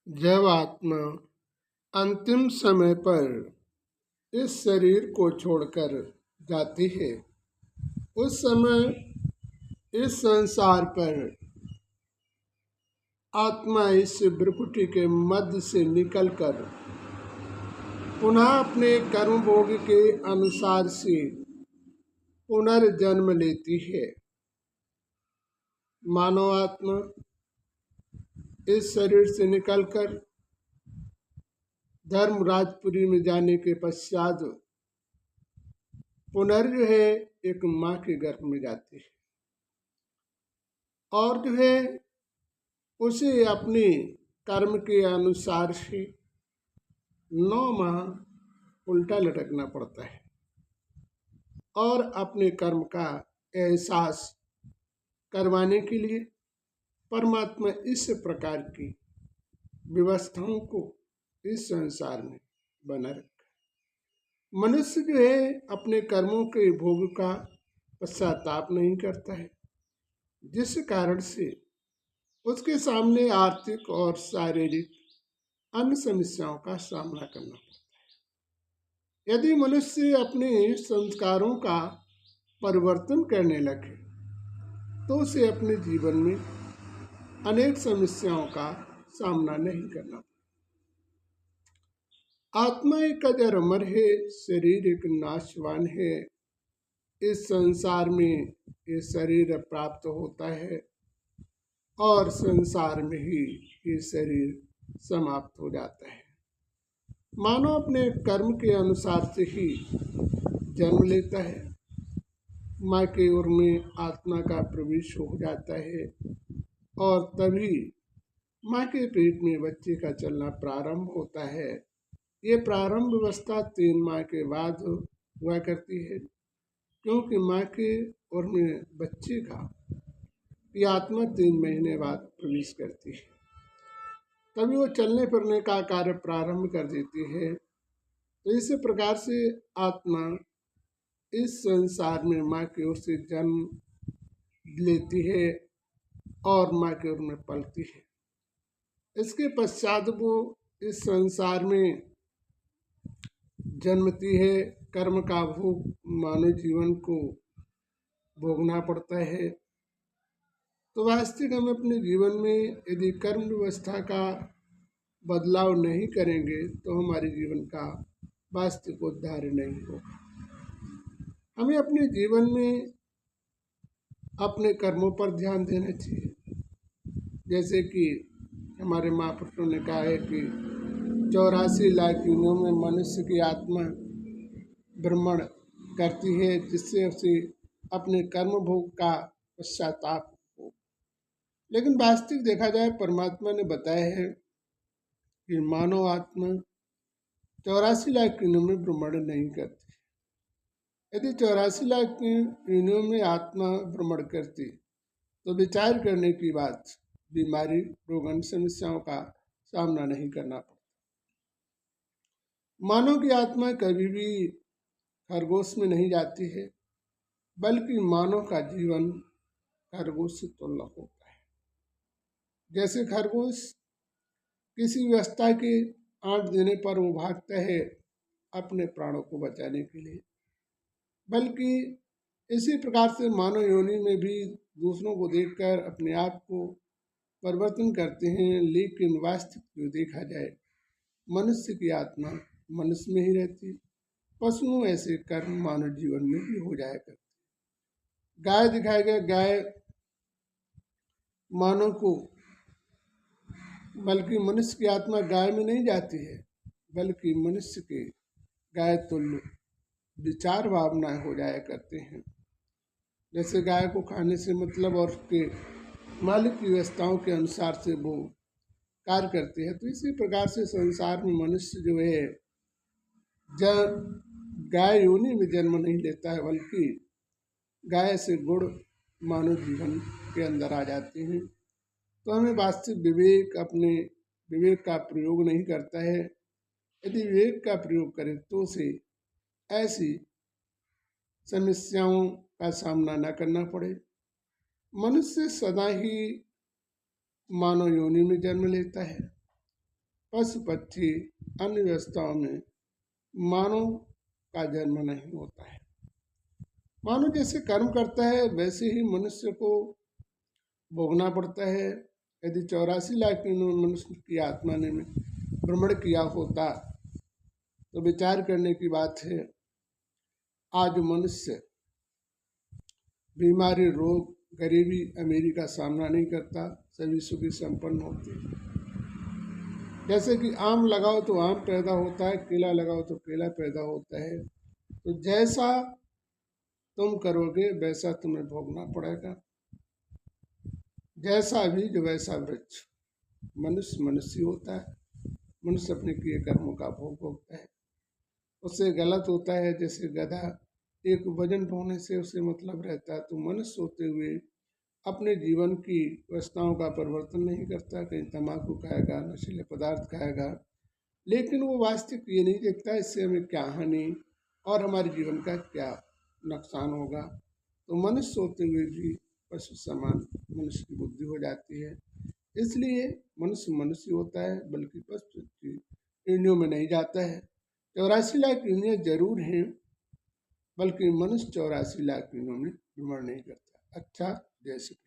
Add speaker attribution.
Speaker 1: जब आत्मा अंतिम समय पर इस शरीर को छोड़कर जाती है, उस समय इस संसार पर आत्मा इस भ्रुकुटी के मध्य से निकलकर पुनः अपने कर्म भोग के अनुसार से पुनर्जन्म लेती है। मानव आत्मा इस शरीर से निकलकर धर्मराजपुरी में जाने के पश्चात पुनर् एक माँ के गर्भ में जाती है और उसे अपने कर्म के अनुसार से 9 माह उल्टा लटकना पड़ता है और अपने कर्म का एहसास करवाने के लिए परमात्मा इस प्रकार की व्यवस्थाओं को इस संसार में बना रखा। मनुष्य अपने कर्मों के भोग का पश्चाताप नहीं करता है, जिस कारण से उसके सामने आर्थिक और शारीरिक अन्य समस्याओं का सामना करना पड़ता है। यदि मनुष्य अपने संस्कारों का परिवर्तन करने लगे तो उसे अपने जीवन में अनेक समस्याओं का सामना नहीं करना पड़ता। आत्मा एक अजर अमर है, शरीर एक नाशवान है। इस संसार में ये शरीर प्राप्त होता है और संसार में ही ये शरीर समाप्त हो जाता है। मानव अपने कर्म के अनुसार से ही जन्म लेता है, माँ के उर में आत्मा का प्रवेश हो जाता है और तभी माँ के पेट में बच्चे का चलना प्रारंभ होता है। ये प्रारंभ अवस्था 3 माह के बाद हुआ करती है, क्योंकि माँ के उर में बच्चे का ये आत्मा 3 महीने बाद प्रवेश करती है, तभी वो चलने फिरने का कार्य प्रारंभ कर देती है। तो इस प्रकार से आत्मा इस संसार में माँ की ओर से जन्म लेती है और माँ की ओर में पलती है। इसके पश्चात वो इस संसार में जन्मती है। कर्म का भोग मानव जीवन को भोगना पड़ता है। तो वास्तविक हम अपने जीवन में यदि कर्म व्यवस्था का बदलाव नहीं करेंगे तो हमारे जीवन का वास्तविक उद्धार नहीं होगा। हमें अपने जीवन में अपने कर्मों पर ध्यान देना चाहिए। जैसे कि हमारे महापुरुषों ने कहा है कि 84 लाख योनियों में मनुष्य की आत्मा भ्रमण करती है, जिससे उसे अपने कर्म भोग का पश्चाताप हो। लेकिन वास्तविक देखा जाए, परमात्मा ने बताया है कि मानव आत्मा 84 लाख योनियों में भ्रमण नहीं करती। यदि 84 लाख योनियों में आत्मा भ्रमण करती तो विचार करने की बात, बीमारी रोगन समस्याओं का सामना नहीं करना पड़ता। मानव की आत्मा कभी भी खरगोश में नहीं जाती है, बल्कि मानव का जीवन खरगोश से तुलना होता है। जैसे खरगोश किसी व्यवस्था के आंट देने पर वो भागता है अपने प्राणों को बचाने के लिए, बल्कि इसी प्रकार से मानव योनि में भी दूसरों को देखकर अपने आप को परिवर्तन करते हैं। लेकिन वास्तविक जो देखा जाए, मनुष्य की आत्मा मनुष्य में ही रहती। पशुओं ऐसे कर्म मानव जीवन में भी हो जाया करते। गाय दिखाया गया, गाय मानव को, बल्कि मनुष्य की आत्मा गाय में नहीं जाती है, बल्कि मनुष्य के गाय तुल्य विचार भावनाएं हो जाया करते हैं। जैसे गाय को खाने से मतलब और उसके मालिक की व्यवस्थाओं के अनुसार से वो कार्य करती है। तो इसी प्रकार से संसार में मनुष्य जो है जब गाय योनि में जन्म नहीं लेता है, बल्कि गाय से गुण मानव जीवन के अंदर आ जाते हैं। तो हमें वास्तविक विवेक, अपने विवेक का प्रयोग नहीं करता है। यदि विवेक का प्रयोग करें तो उसे ऐसी समस्याओं का सामना न करना पड़े। मनुष्य सदा ही मानव योनि में जन्म लेता है पशु पक्षी अन्य व्यवस्थाओं में मानव का जन्म नहीं होता है। मानव जैसे कर्म करता है वैसे ही मनुष्य को भोगना पड़ता है। यदि 84 लाख मनुष्य की आत्मा ने भ्रमण किया होता तो विचार करने की बात है, आज मनुष्य बीमारी, रोग, गरीबी, अमीरी का सामना नहीं करता, सभी सुखी संपन्न होते। जैसे कि आम लगाओ तो आम पैदा होता है, केला लगाओ तो केला पैदा होता है। तो जैसा तुम करोगे वैसा तुम्हें भोगना पड़ेगा। जैसा बीज वैसा वृक्ष। मनुष्य मनुष्य होता है, मनुष्य अपने किए कर्मों का भोग भोगता है। उससे गलत होता है, जैसे गधा एक वजन ढोने से उसे मतलब रहता है, तो मनुष्य होते हुए अपने जीवन की व्यवस्थाओं का परिवर्तन नहीं करता। कहीं तंबाकू खाएगा, नशीले पदार्थ खाएगा, लेकिन वो वास्तविक ये नहीं देखता इससे हमें क्या हानि और हमारे जीवन का क्या नुकसान होगा। तो मनुष्य होते हुए भी पशु समान मनुष्य की बुद्धि हो जाती है। इसलिए मनुष्य मनुष्य होता है, बल्कि पशु की योनियों में नहीं जाता है। 84 लाख योनियाँ जरूर हैं, बल्कि मनुष्य 84 लाख योनियों में भ्रमण नहीं करता। अच्छा, जय श्री कृष्ण।